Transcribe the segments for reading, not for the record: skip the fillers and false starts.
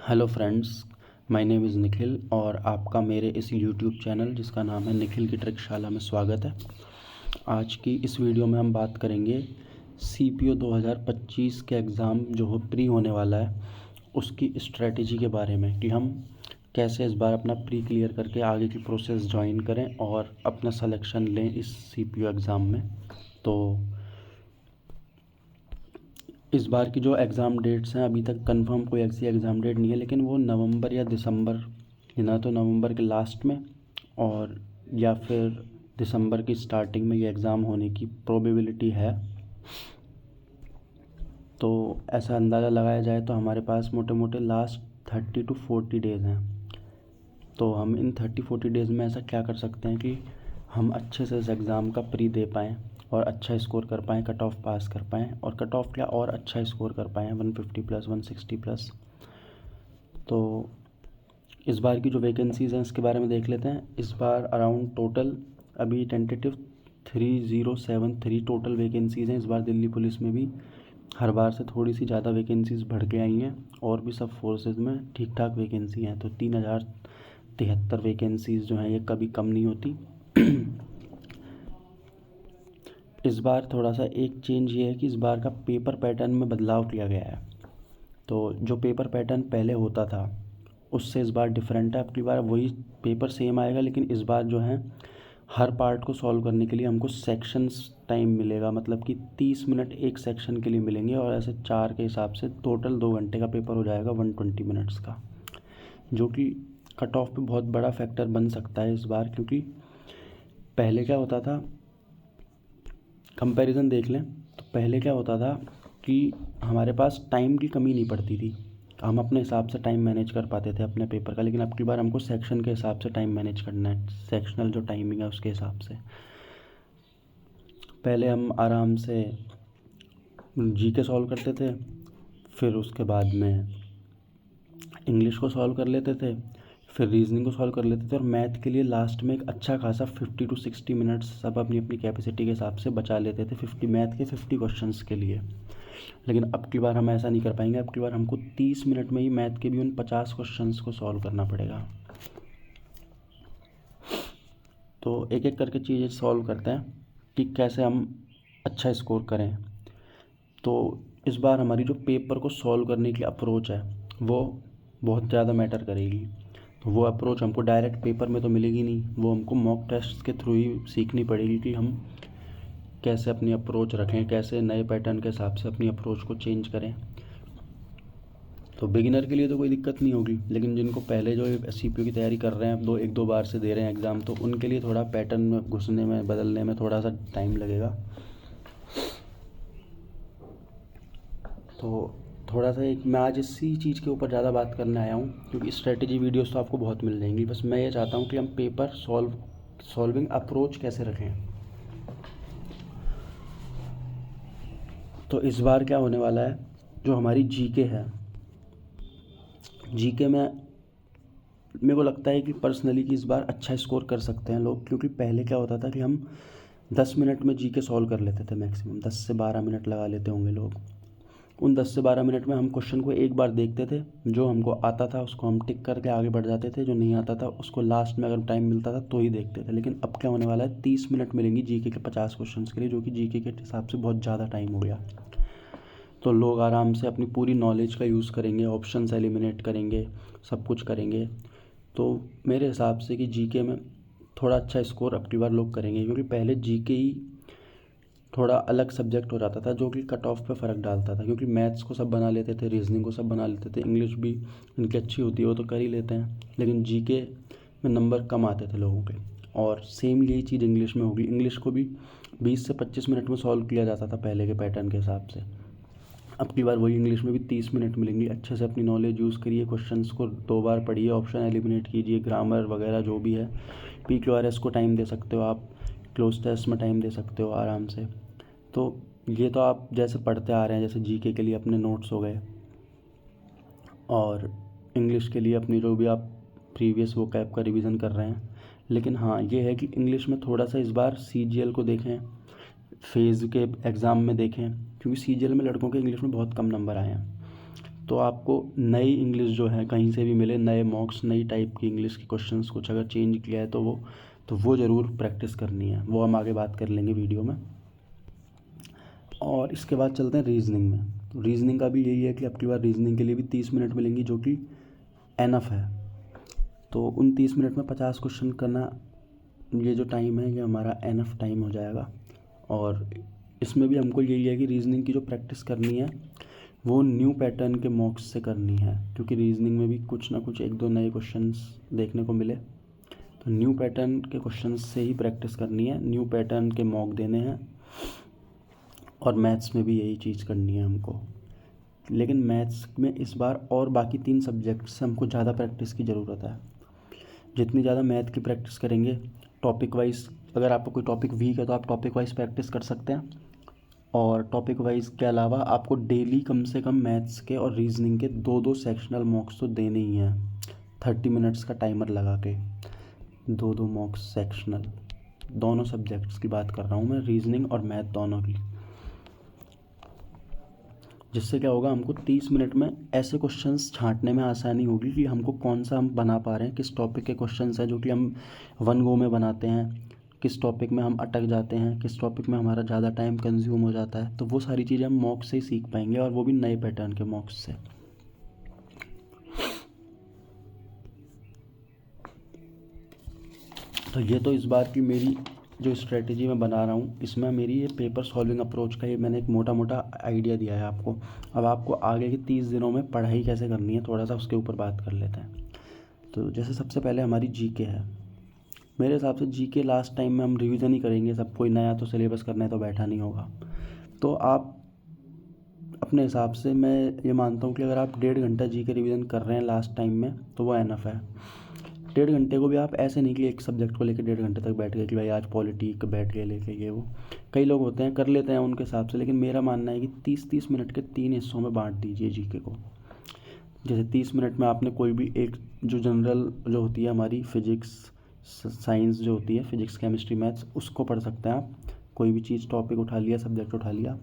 Hello friends, my name is Nikhil और आपका मेरे इस यूट्यूब चैनल जिसका नाम है निखिल की ट्रिकशाला में स्वागत है। आज की इस वीडियो में हम बात करेंगे CPO 2025 के एग्ज़ाम जो हो प्री होने वाला है उसकी स्ट्रेटजी के बारे में कि हम कैसे इस बार अपना प्री क्लियर करके आगे की प्रोसेस ज्वाइन करें और अपना सिलेक्शन लें इस CPO एग्ज़ाम में। तो इस बार की जो एग्ज़ाम डेट्स हैं अभी तक कंफर्म कोई ऐसी एग्ज़ाम डेट नहीं है, लेकिन वो नवंबर या दिसंबर, ना तो नवंबर के लास्ट में और या फिर दिसंबर की स्टार्टिंग में ये एग्ज़ाम होने की प्रोबेबिलिटी है। तो ऐसा अंदाज़ा लगाया जाए तो हमारे पास मोटे मोटे लास्ट 30 to 40 डेज़ हैं। तो हम इन 30-40 डेज़ में ऐसा क्या कर सकते हैं कि हम अच्छे से इस एग्ज़ाम का प्री दे पाएँ और अच्छा स्कोर कर पाएँ, कट ऑफ पास कर पाएँ और कट ऑफ क्या और अच्छा स्कोर कर पाएँ 150+, 160+। तो इस बार की जो वैकेंसीज़ हैं इसके बारे में देख लेते हैं। इस बार अराउंड टोटल अभी टेंटेटिव 3073 टोटल वैकेंसीज़ हैं। इस बार दिल्ली पुलिस में भी हर बार से थोड़ी सी ज़्यादा वैकेंसीज़ बढ़ के आई हैं और भी सब फोर्सेज में ठीक ठाक वैकेंसी हैं। तो 3073 वैकेंसीज़ जो हैं ये कभी कम नहीं होती। इस बार थोड़ा सा एक चेंज ये है कि इस बार का पेपर पैटर्न में बदलाव किया गया है। तो जो पेपर पैटर्न पहले होता था उससे इस बार डिफरेंट है। अब की बार वही पेपर सेम आएगा, लेकिन इस बार जो है हर पार्ट को सॉल्व करने के लिए हमको सेक्शंस टाइम मिलेगा, मतलब कि 30 मिनट एक सेक्शन के लिए मिलेंगे और ऐसे 4 के हिसाब से टोटल 2 घंटे का पेपर हो जाएगा 120 मिनट्स का, जो कि कट ऑफ पे बहुत बड़ा फैक्टर बन सकता है इस बार। क्योंकि पहले क्या होता था, कंपैरिजन देख लें तो पहले क्या होता था कि हमारे पास टाइम की कमी नहीं पड़ती थी, हम अपने हिसाब से टाइम मैनेज कर पाते थे अपने पेपर का। लेकिन अब की बार हमको सेक्शन के हिसाब से टाइम मैनेज करना है, सेक्शनल जो टाइमिंग है उसके हिसाब से। पहले हम आराम से जीके सॉल्व करते थे, फिर उसके बाद में इंग्लिश को सॉल्व कर लेते थे, फिर रीजनिंग को सॉल्व कर लेते थे और मैथ के लिए लास्ट में एक अच्छा खासा 50 to 60 मिनट्स सब अपनी अपनी कैपेसिटी के हिसाब से बचा लेते थे 50 मैथ के 50 क्वेश्चंस के लिए। लेकिन अब की बार हम ऐसा नहीं कर पाएंगे। अब की बार हमको 30 मिनट में ही मैथ के भी उन 50 क्वेश्चंस को सॉल्व करना पड़ेगा। तो एक एक करके चीज़ें सॉल्व करते हैं कि कैसे हम अच्छा स्कोर करें। तो इस बार हमारी जो पेपर को सॉल्व करने की अप्रोच है वो बहुत ज़्यादा मैटर करेगी। तो वो अप्रोच हमको डायरेक्ट पेपर में तो मिलेगी नहीं, वो हमको मॉक टेस्ट के थ्रू ही सीखनी पड़ेगी कि हम कैसे अपनी अप्रोच रखें, कैसे नए पैटर्न के हिसाब से अपनी अप्रोच को चेंज करें। तो बिगिनर के लिए तो कोई दिक्कत नहीं होगी, लेकिन जिनको पहले जो CPO की तैयारी कर रहे हैं, एक दो बार से दे रहे हैं एग्ज़ाम, तो उनके लिए थोड़ा पैटर्न में घुसने में, बदलने में थोड़ा सा टाइम लगेगा। तो थोड़ा सा मैं आज इसी चीज़ के ऊपर ज़्यादा बात करने आया हूँ, क्योंकि स्ट्रेटेजी वीडियोस तो आपको बहुत मिल जाएंगी। बस मैं ये चाहता हूँ कि हम पेपर सॉल्विंग अप्रोच कैसे रखें। तो इस बार क्या होने वाला है, जो हमारी जीके है, जीके में मेरे को लगता है कि पर्सनली कि इस बार अच्छा स्कोर कर सकते हैं लोग। क्योंकि पहले क्या होता था कि हम 10 मिनट में जीके सॉल्व कर लेते थे, मैक्सिमम 10 से 12 मिनट लगा लेते होंगे लोग। उन 10 से 12 मिनट में हम क्वेश्चन को एक बार देखते थे, जो हमको आता था उसको हम टिक करके आगे बढ़ जाते थे, जो नहीं आता था उसको लास्ट में अगर टाइम मिलता था तो ही देखते थे। लेकिन अब क्या होने वाला है, 30 मिनट मिलेंगी जीके के 50 क्वेश्चन के लिए, जो कि जीके के हिसाब से बहुत ज़्यादा टाइम हो गया। तो लोग आराम से अपनी पूरी नॉलेज का यूज़ करेंगे, ऑप्शंस एलिमिनेट करेंगे, सब कुछ करेंगे। तो मेरे हिसाब से कि जीके में थोड़ा अच्छा स्कोर अब की बार लोग करेंगे, क्योंकि पहले जीके ही थोड़ा अलग सब्जेक्ट हो जाता था जो कि कट ऑफ पे फ़र्क डालता था। क्योंकि मैथ्स को सब बना लेते थे, रीजनिंग को सब बना लेते थे, इंग्लिश भी इनकी अच्छी होती है वो तो कर ही लेते हैं, लेकिन जीके में नंबर कम आते थे लोगों के। और सेम यही चीज़ इंग्लिश में होगी। इंग्लिश को भी 20 से 25 मिनट में सॉल्व किया जाता था पहले के पैटर्न के हिसाब से। अब की बार वही इंग्लिश में भी 30 मिनट मिलेंगी। अच्छे से अपनी नॉलेज यूज़ करिए, क्वेश्चंस को 2 बार पढ़िए, ऑप्शन एलिमिनेट कीजिए, ग्रामर वगैरह जो भी है। PQRS को टाइम दे सकते हो आप, क्लोज टेस्ट में टाइम दे सकते हो आराम से। तो ये तो आप जैसे पढ़ते आ रहे हैं, जैसे जीके के लिए अपने नोट्स हो गए और इंग्लिश के लिए अपनी जो भी आप प्रीवियस वोकैब का रिवीजन कर रहे हैं। लेकिन हाँ, ये है कि इंग्लिश में थोड़ा सा इस बार CGL को देखें, फेज़ के एग्ज़ाम में देखें, क्योंकि CGL में लड़कों के इंग्लिश में बहुत कम नंबर आए हैं। तो आपको नई इंग्लिश जो है कहीं से भी मिले, नए मॉक्स, नई टाइप की इंग्लिश के क्वेश्चंस कुछ अगर चेंज किया है तो वो ज़रूर प्रैक्टिस करनी है। वो हम आगे बात कर लेंगे वीडियो में। और इसके बाद चलते हैं रीजनिंग में। तो रीजनिंग का भी यही है कि आपकी बार रीजनिंग के लिए भी 30 मिनट मिलेंगी, जो कि एनफ है। तो उन 30 मिनट में 50 क्वेश्चन करना, ये जो टाइम है ये हमारा एनफ टाइम हो जाएगा। और इसमें भी हमको यही है कि रीजनिंग की जो प्रैक्टिस करनी है वो न्यू पैटर्न के मॉक्स से करनी है, क्योंकि रीजनिंग में भी कुछ ना कुछ 1-2 नए क्वेश्चंस देखने को मिले। तो न्यू पैटर्न के क्वेश्चंस से ही प्रैक्टिस करनी है, न्यू पैटर्न के मॉक देने हैं। और मैथ्स में भी यही चीज़ करनी है हमको। लेकिन मैथ्स में इस बार और बाकी 3 सब्जेक्ट से हमको ज़्यादा प्रैक्टिस की ज़रूरत है। जितनी ज़्यादा मैथ की प्रैक्टिस करेंगे, टॉपिक वाइज, अगर आपको कोई टॉपिक वीक है तो आप टॉपिक वाइज प्रैक्टिस कर सकते हैं। और टॉपिक वाइज के अलावा आपको डेली कम से कम मैथ्स के और रीजनिंग के 2-2 सेक्शनल मॉक्स तो देने ही हैं। 30 मिनट्स का टाइमर लगा के 2-2 मॉक्स सेक्शनल, दोनों सब्जेक्ट्स की बात कर रहा हूँ मैं, रीजनिंग और मैथ दोनों की। जिससे क्या होगा, हमको 30 मिनट में ऐसे क्वेश्चंस छांटने में आसानी होगी कि हमको कौन सा हम बना पा रहे हैं, किस टॉपिक के क्वेश्चंस हैं जो कि हम वन गो में बनाते हैं, किस टॉपिक में हम अटक जाते हैं, किस टॉपिक में हमारा ज़्यादा टाइम कंज्यूम हो जाता है। तो वो सारी चीज़ें हम मॉक से ही सीख पाएंगे, और वो भी नए पैटर्न के मॉक्स से। तो ये तो इस बार की मेरी जो स्ट्रेटेजी मैं बना रहा हूँ, इसमें मेरी ये पेपर सॉल्विंग अप्रोच का ये मैंने एक मोटा मोटा आइडिया दिया है आपको। अब आपको आगे के 30 दिनों में पढ़ाई कैसे करनी है, थोड़ा सा उसके ऊपर बात कर लेते हैं। तो जैसे सबसे पहले हमारी जीके है। मेरे हिसाब से जीके लास्ट टाइम में हम रिवीजन ही करेंगे, सब कोई नया तो सिलेबस करने तो बैठा नहीं होगा। तो आप अपने हिसाब से, मैं ये मानता हूँ कि अगर आप 1.5 घंटा जीके रिवीजन कर रहे हैं लास्ट टाइम में तो वो एनफ है। 1.5 घंटे को भी आप ऐसे नहीं कि एक सब्जेक्ट को लेकर 1.5 घंटे तक बैठ गए कि भाई आज पॉलिटिक बैठ गए लेके, ये वो कई लोग होते हैं कर लेते हैं उनके हिसाब से। लेकिन मेरा मानना है कि 30-30 मिनट के 3 हिस्सों में बांट दीजिए जीके को। जैसे 30 मिनट में आपने कोई भी एक जो जनरल जो होती है हमारी फिजिक्स साइंस जो होती है, फिजिक्स केमिस्ट्री मैथ्स, उसको पढ़ सकते हैं आप। कोई भी चीज़ टॉपिक उठा लिया, सब्जेक्ट उठा लिया।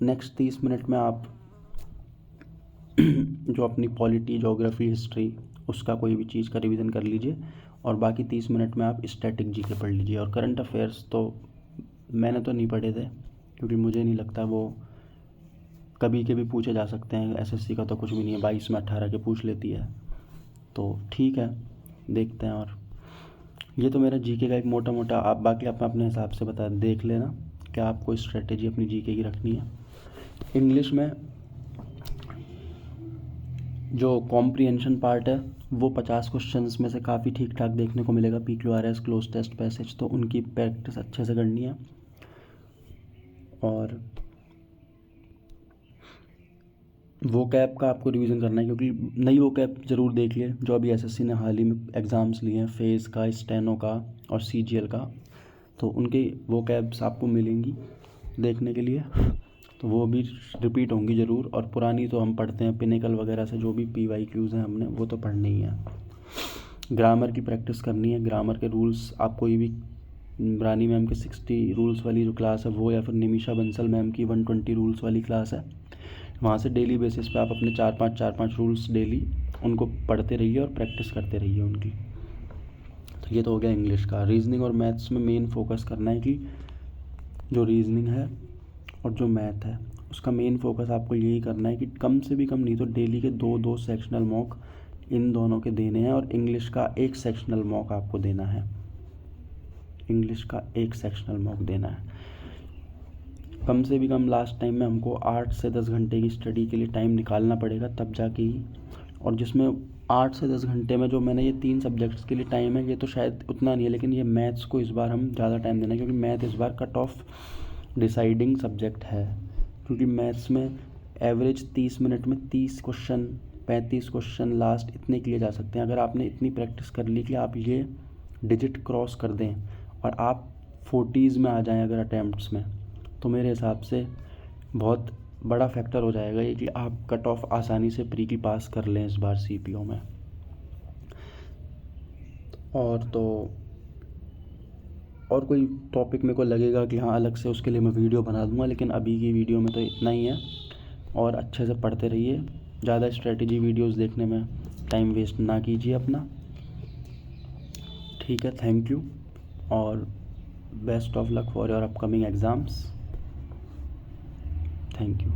नेक्स्ट 30 मिनट में आप जो अपनी पॉलिटी, ज्योग्राफी, हिस्ट्री, उसका कोई भी चीज़ का रिवीजन कर लीजिए। और बाकी 30 मिनट में आप स्टैटिक जीके पढ़ लीजिए। और करंट अफेयर्स तो मैंने तो नहीं पढ़े थे, क्योंकि मुझे नहीं लगता वो कभी के भी पूछे जा सकते हैं। एसएससी का तो कुछ भी नहीं है, 22 में 18 के पूछ लेती है। तो ठीक है, देखते हैं। और ये तो मेरा जीके का एक मोटा मोटा, आप बाकी आप अपने हिसाब से बता देख लेना क्या आपको स्ट्रेटेजी अपनी जीके की रखनी है। इंग्लिश में जो कॉम्प्रिहेंशन पार्ट है वो 50 क्वेश्चंस में से काफ़ी ठीक ठाक देखने को मिलेगा। PQRS, क्लोज टेस्ट, पैसेज, तो उनकी प्रैक्टिस अच्छे से करनी है। और वो कैप का आपको रिवीजन करना है, क्योंकि नई वो कैप ज़रूर देख लिए जो अभी एसएससी ने हाल ही में एग्ज़ाम्स लिए हैं, फेज़ का, स्टेनो का और CGL का। तो उनके वो कैप्स आपको मिलेंगी देखने के लिए, तो वो भी रिपीट होंगी ज़रूर। और पुरानी तो हम पढ़ते हैं पिनेकल वगैरह से, जो भी PYQs हैं हमने वो तो पढ़ने ही हैं। ग्रामर की प्रैक्टिस करनी है, ग्रामर के रूल्स आप कोई भी रानी मैम के 60 रूल्स वाली जो क्लास है वो, या फिर निमिषा बंसल मैम की 120 रूल्स वाली क्लास है, वहाँ से डेली बेसिस पे आप अपने 4-5 रूल्स डेली उनको पढ़ते रहिए और प्रैक्टिस करते रहिए उनकी। तो ये तो हो गया इंग्लिश का। रीजनिंग और मैथ्स में मेन फोकस करना है कि जो रीजनिंग है और जो मैथ है उसका मेन फोकस आपको यही करना है कि कम से भी कम नहीं तो डेली के 2-2 सेक्शनल मॉक इन दोनों के देने हैं। और इंग्लिश का एक सेक्शनल मॉक आपको देना है, इंग्लिश का एक सेक्शनल मॉक देना है। कम से भी कम लास्ट टाइम में हमको 8 से 10 घंटे की स्टडी के लिए टाइम निकालना पड़ेगा, तब जाके ही। और जिसमें 8 से 10 घंटे में जो मैंने ये 3 सब्जेक्ट्स के लिए टाइम है, ये तो शायद उतना नहीं है, लेकिन ये मैथ्स को इस बार हम ज़्यादा टाइम देना है, क्योंकि मैथ इस बार कट ऑफ डिसाइडिंग सब्जेक्ट है। क्योंकि मैथ्स में एवरेज 30 मिनट में 30 क्वेश्चन, 35 क्वेश्चन लास्ट इतने किए जा सकते हैं। अगर आपने इतनी प्रैक्टिस कर ली कि आप ये डिजिट क्रॉस कर दें और आप 40s में आ जाएं अगर अटैम्प्ट्स में, तो मेरे हिसाब से बहुत बड़ा फैक्टर हो जाएगा ये कि आप कट ऑफ आसानी से प्री की पास कर लें इस बार CPO में। और कोई टॉपिक मेरे को लगेगा कि हाँ अलग से, उसके लिए मैं वीडियो बना दूंगा, लेकिन अभी की वीडियो में तो इतना ही है। और अच्छे से पढ़ते रहिए, ज़्यादा स्ट्रेटजी वीडियोस देखने में टाइम वेस्ट ना कीजिए अपना। ठीक है, थैंक यू और best of luck for your upcoming exams. Thank you.